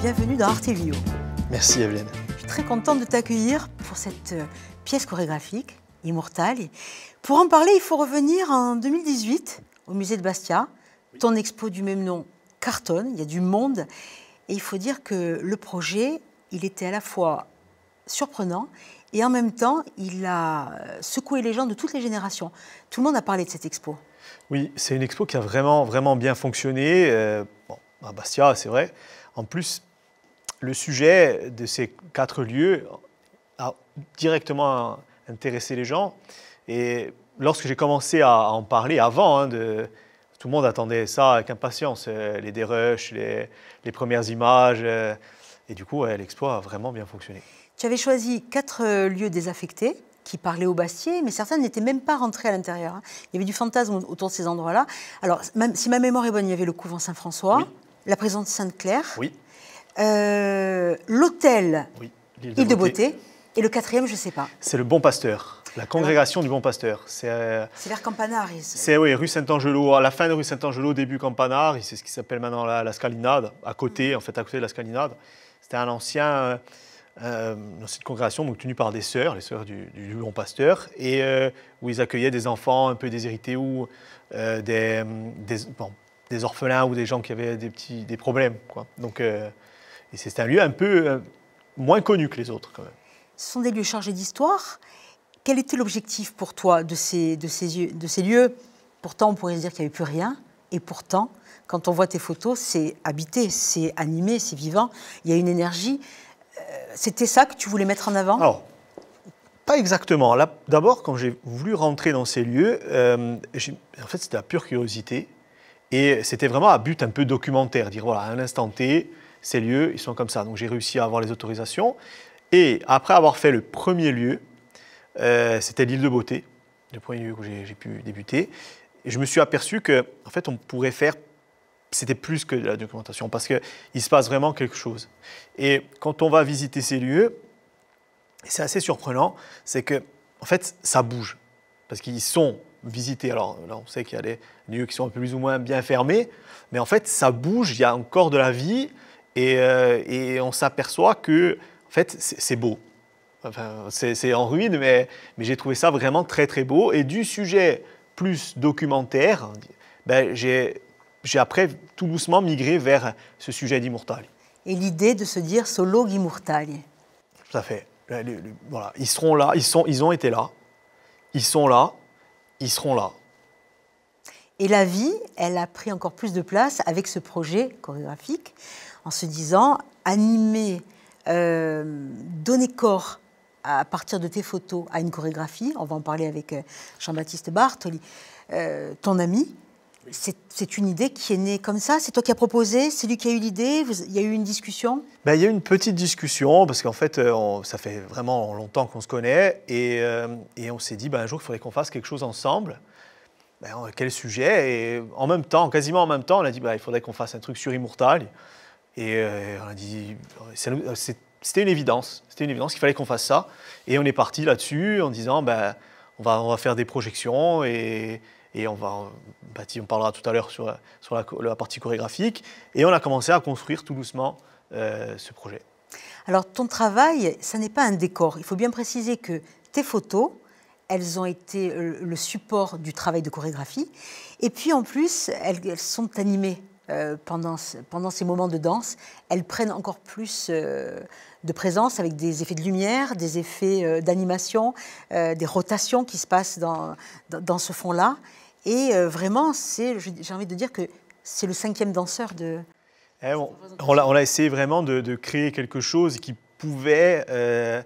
bienvenue dans Artevio. Merci Evelyne. Je suis très contente de t'accueillir pour cette pièce chorégraphique, Immortal. Pour en parler, il faut revenir en 2018 au musée de Bastia. Oui. Ton expo du même nom cartonne, il y a du monde. Et il faut dire que le projet, il était à la fois surprenant et en même temps, il a secoué les gens de toutes les générations. Tout le monde a parlé de cette expo. Oui, c'est une expo qui a vraiment bien fonctionné. À Bastia, c'est vrai. En plus, le sujet de ces 4 lieux a directement intéressé les gens. Et lorsque j'ai commencé à en parler avant, tout le monde attendait ça avec impatience, les dérushs, les premières images. Et du coup, l'expo a vraiment bien fonctionné. Tu avais choisi 4 lieux désaffectés qui parlaient aux Bastiais, mais certains n'étaient même pas rentrés à l'intérieur. Il y avait du fantasme autour de ces endroits-là. Alors, même, si ma mémoire est bonne, il y avait le couvent Saint-François, oui. La prison de Sainte-Claire, oui. L'hôtel oui. Île de Beauté, et le 4e, je ne sais pas. C'est le Bon Pasteur, la congrégation du Bon Pasteur. C'est vers Campanar. C'est oui, rue Saint-Angelo, à la fin de rue Saint-Angelo, début Campanar. C'est ce qui s'appelle maintenant la Scalinade, à côté de la Scalinade. C'était un ancien... dans cette congrégation donc, tenue par des sœurs, les sœurs du Bon Pasteur, et où ils accueillaient des enfants un peu déshérités ou des orphelins ou des gens qui avaient des problèmes, quoi. Donc, et c'est un lieu un peu moins connu que les autres, quand même. Ce sont des lieux chargés d'histoire. Quel était l'objectif pour toi de ces lieux? Pourtant, on pourrait se dire qu'il n'y avait plus rien, et pourtant, quand on voit tes photos, c'est habité, c'est animé, c'est vivant, il y a une énergie. C'était ça que tu voulais mettre en avant? Alors, pas exactement. D'abord, quand j'ai voulu rentrer dans ces lieux, en fait, c'était la pure curiosité. Et c'était vraiment à but un peu documentaire. Dire, voilà, à un instant T, ces lieux, ils sont comme ça. Donc, j'ai réussi à avoir les autorisations. Et après avoir fait le premier lieu, c'était l'Île de Beauté, le premier lieu où j'ai pu débuter. Et je me suis aperçu qu'en fait, on pourrait faire... C'était plus que de la documentation, parce qu'il se passe vraiment quelque chose. Et quand on va visiter ces lieux, c'est assez surprenant, c'est que, en fait, ça bouge. Parce qu'ils sont visités. Alors là, on sait qu'il y a des lieux qui sont un peu plus ou moins bien fermés, mais en fait, ça bouge, il y a encore de la vie, et on s'aperçoit que, en fait, c'est beau. Enfin, c'est en ruine, mais j'ai trouvé ça vraiment très beau. Et du sujet plus documentaire, ben, j'ai après tout doucement migré vers ce sujet d'Immortal. Et l'idée de se dire solo Immortal. Tout à fait. Voilà. Ils seront là, ils ont été là, ils sont là, ils seront là. Et la vie, elle a pris encore plus de place avec ce projet chorégraphique, en se disant animer, donner corps à partir de tes photos à une chorégraphie. On va en parler avec Jean-Baptiste Bartoli, ton ami. C'est une idée qui est née comme ça? C'est toi qui as proposé? C'est lui qui a eu l'idée? Il y a eu une discussion? Ben, il y a eu une petite discussion, parce qu'en fait, ça fait vraiment longtemps qu'on se connaît, et on s'est dit, ben, un jour, il faudrait qu'on fasse quelque chose ensemble. Ben, quel sujet? Et en même temps, quasiment en même temps, on a dit, ben, il faudrait qu'on fasse un truc sur Immortal. Et on a dit, c'était une évidence. C'était une évidence qu'il fallait qu'on fasse ça. Et on est parti là-dessus en disant, ben, on va faire des projections, et on parlera tout à l'heure sur la partie chorégraphique. Et on a commencé à construire tout doucement ce projet. Alors, ton travail, ça n'est pas un décor. Il faut bien préciser que tes photos, elles ont été le support du travail de chorégraphie. Et puis, en plus, elles sont animées pendant ces moments de danse. Elles prennent encore plus de présence avec des effets de lumière, des effets d'animation, des rotations qui se passent dans ce fond-là. Et vraiment, j'ai envie de dire que c'est le 5e danseur de... On a essayé vraiment de créer quelque chose qui pouvait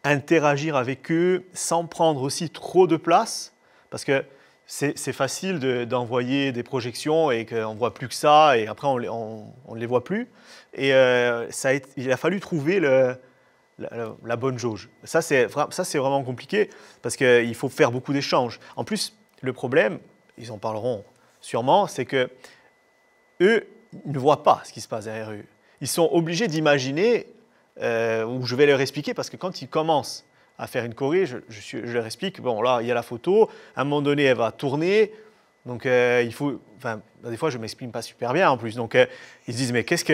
interagir avec eux sans prendre aussi trop de place, parce que c'est facile d'envoyer des projections et qu'on ne voit plus que ça, et après on ne les voit plus. Et il a fallu trouver la bonne jauge. Ça, c'est vraiment compliqué, parce qu'il faut faire beaucoup d'échanges. En plus, le problème, ils en parleront sûrement, c'est que eux, ils ne voient pas ce qui se passe derrière eux. Ils sont obligés d'imaginer, ou je vais leur expliquer, parce que quand ils commencent à faire une choré, je leur explique, bon là, il y a la photo, à un moment donné, elle va tourner, donc il faut... Enfin, des fois, je ne m'exprime pas super bien en plus, donc ils se disent, mais qu'est-ce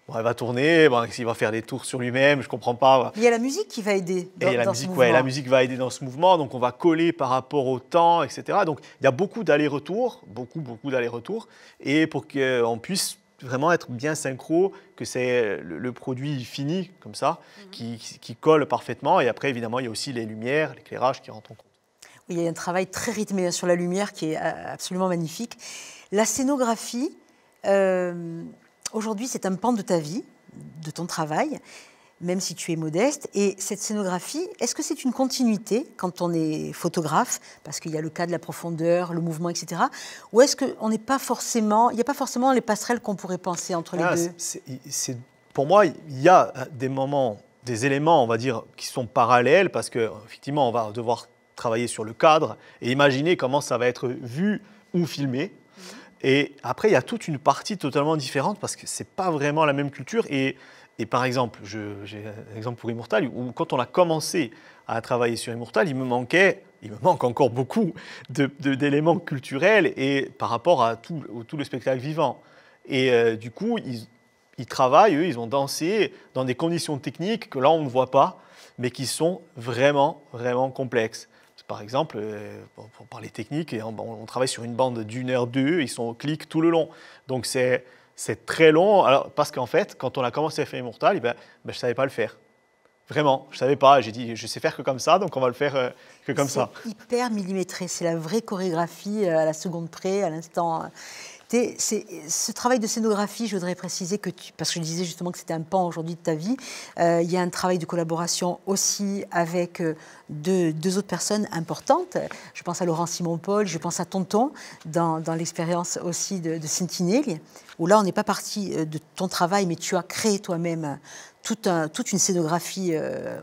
Bon, elle va tourner, bon, il va faire des tours sur lui-même, je ne comprends pas. Il y a la musique qui va aider dans ce mouvement. La musique va aider dans ce mouvement, donc on va coller par rapport au temps, etc. Donc il y a beaucoup d'allers-retours, beaucoup d'allers-retours, et pour qu'on puisse vraiment être bien synchro, que c'est le produit fini, comme ça, qui colle parfaitement. Et après, évidemment, il y a aussi les lumières, l'éclairage qui rentrent en compte. Oui, il y a un travail très rythmé sur la lumière qui est absolument magnifique. La scénographie, aujourd'hui, c'est un pan de ta vie, de ton travail, même si tu es modeste. Et cette scénographie, est-ce que c'est une continuité quand on est photographe, parce qu'il y a le cas de la profondeur, le mouvement, etc. Ou est-ce qu'il n'y a pas forcément les passerelles qu'on pourrait penser entre les deux? Pour moi, il y a des moments, des éléments, on va dire, qui sont parallèles, parce qu'effectivement, on va devoir travailler sur le cadre et imaginer comment ça va être vu ou filmé. Et après, il y a toute une partie totalement différente, parce que ce n'est pas vraiment la même culture. Et par exemple, j'ai un exemple pour Immortal, où quand on a commencé à travailler sur Immortal, il me manque encore beaucoup d'éléments culturels et par rapport à tout le spectacle vivant. Et du coup, ils travaillent, eux, ils ont dansé dans des conditions techniques que là, on ne voit pas, mais qui sont vraiment, vraiment complexes. Par exemple, pour parler technique, on travaille sur une bande d'1h02, ils sont au clic tout le long. Donc c'est très long, alors, parce qu'en fait, quand on a commencé à faire Immortal, je ne savais pas le faire. Vraiment, je ne savais pas. J'ai dit, je sais faire que comme ça, donc on va le faire que comme ça. C'est hyper millimétré, c'est la vraie chorégraphie à la seconde près, à l'instant. Ce travail de scénographie, je voudrais préciser parce que je disais justement que c'était un pan aujourd'hui de ta vie, il y a un travail de collaboration aussi avec deux autres personnes importantes. Je pense à Laurent Simon-Paul, je pense à Tonton, dans l'expérience aussi de Sentinelle, où là on n'est pas parti de ton travail, mais tu as créé toi-même toute une scénographie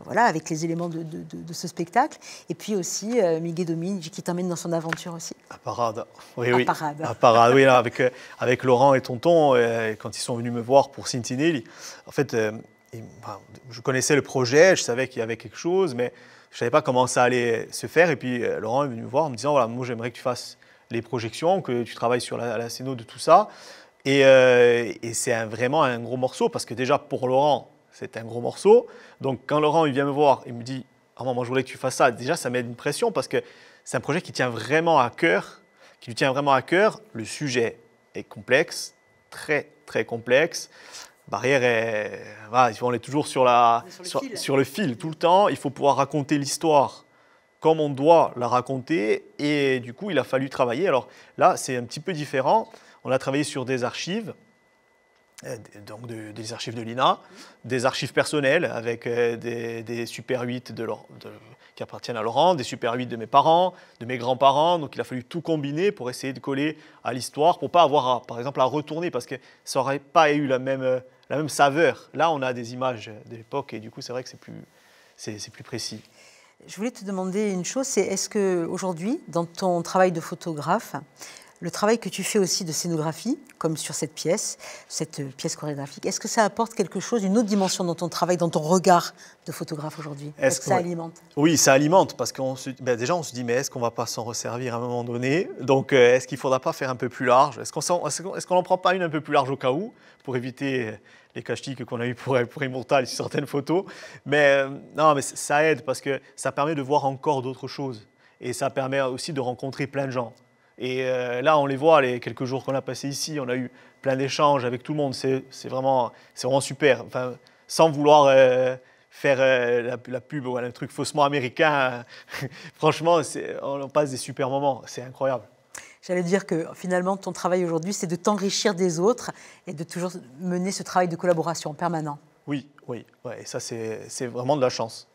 voilà, avec les éléments de ce spectacle. Et puis aussi Miguel Domine qui t'emmène dans son aventure aussi. À Parade. Oui. Parade. À Parade, oui, là, avec Laurent et Tonton, quand ils sont venus me voir pour Sentinelle, en fait, je connaissais le projet, je savais qu'il y avait quelque chose, mais je ne savais pas comment ça allait se faire. Et puis Laurent est venu me voir en me disant, voilà, moi j'aimerais que tu fasses les projections, que tu travailles sur la scéno de tout ça. Et c'est vraiment un gros morceau, parce que déjà pour Laurent, c'est un gros morceau. Donc quand Laurent il vient me voir, il me dit « Ah, moi je voulais que tu fasses ça », déjà ça met une pression, parce que c'est un projet qui tient vraiment à cœur, qui lui tient vraiment à cœur. Le sujet est complexe, très très complexe. Barrière, on est toujours sur le fil tout le temps. Il faut pouvoir raconter l'histoire comme on doit la raconter, et du coup il a fallu travailler. Alors là c'est un petit peu différent. On a travaillé sur des archives, donc des archives de l'INA, des archives personnelles avec des Super 8 qui appartiennent à Laurent, des Super 8 de mes parents, de mes grands-parents. Donc il a fallu tout combiner pour essayer de coller à l'histoire, pour ne pas avoir, par exemple, à retourner, parce que ça n'aurait pas eu la même saveur. Là, on a des images de l'époque et du coup, c'est vrai que c'est plus précis. Je voulais te demander une chose, c'est est-ce qu'aujourd'hui, dans ton travail de photographe, le travail que tu fais aussi de scénographie, comme sur cette pièce chorégraphique, est-ce que ça apporte quelque chose, une autre dimension dans ton travail, dans ton regard de photographe aujourd'hui? Est-ce que ça alimente? Oui, ça alimente, parce qu'on déjà on se dit, mais est-ce qu'on ne va pas s'en resservir à un moment donné? Donc est-ce qu'il ne faudra pas faire un peu plus large? Est-ce qu'on n'en prend pas une un peu plus large au cas où, pour éviter les cache-tiques qu'on a eu pour Immortal sur certaines photos? Mais non, mais ça aide, parce que ça permet de voir encore d'autres choses. Et ça permet aussi de rencontrer plein de gens. Et là, on les voit, les quelques jours qu'on a passés ici, on a eu plein d'échanges avec tout le monde. C'est vraiment super. Enfin, sans vouloir faire la pub ou un truc faussement américain, franchement, on passe des super moments. C'est incroyable. J'allais dire que finalement, ton travail aujourd'hui, c'est de t'enrichir des autres et de toujours mener ce travail de collaboration permanent. Oui. Et ça, c'est vraiment de la chance.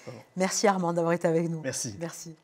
Vraiment. Merci Armand d'avoir été avec nous. Merci. Merci.